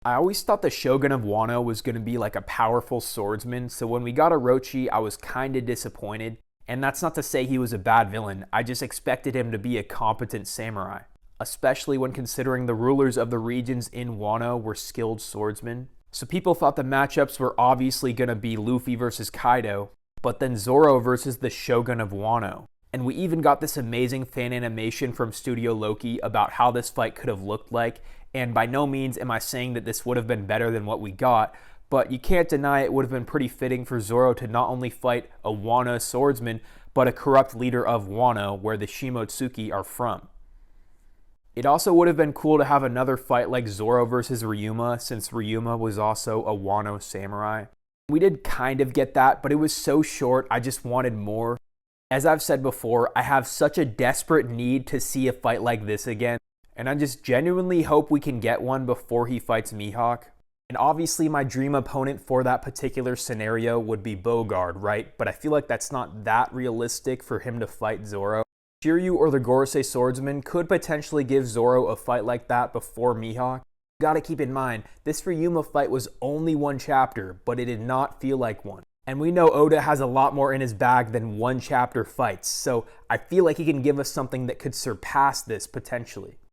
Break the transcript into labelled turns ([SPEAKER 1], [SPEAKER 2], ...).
[SPEAKER 1] I always thought the Shogun of Wano was going to be like a powerful swordsman, so when we got Orochi, I was kinda disappointed. And that's not to say he was a bad villain, I just expected him to be a competent samurai. Especially when considering the rulers of the regions in Wano were skilled swordsmen. So people thought the matchups were obviously going to be Luffy versus Kaido, but then Zoro versus the Shogun of Wano. And we even got this amazing fan animation from Studio Loki about how this fight could have looked like, and by no means am I saying that this would have been better than what we got, but you can't deny it would have been pretty fitting for Zoro to not only fight a Wano swordsman, but a corrupt leader of Wano, where the Shimotsuki are from. It also would have been cool to have another fight like Zoro versus Ryuma, since Ryuma was also a Wano samurai. We did kind of get that, but it was so short, I just wanted more. As I've said before, I have such a desperate need to see a fight like this again, and I just genuinely hope we can get one before he fights Mihawk. And obviously my dream opponent for that particular scenario would be Bogard, right? But I feel like that's not that realistic for him to fight Zoro. Shiryu or the Gorosei swordsman could potentially give Zoro a fight like that before Mihawk. You gotta keep in mind, this Ryuma fight was only one chapter, but it did not feel like one. And we know Oda has a lot more in his bag than one chapter fights, so I feel like he can give us something that could surpass this potentially.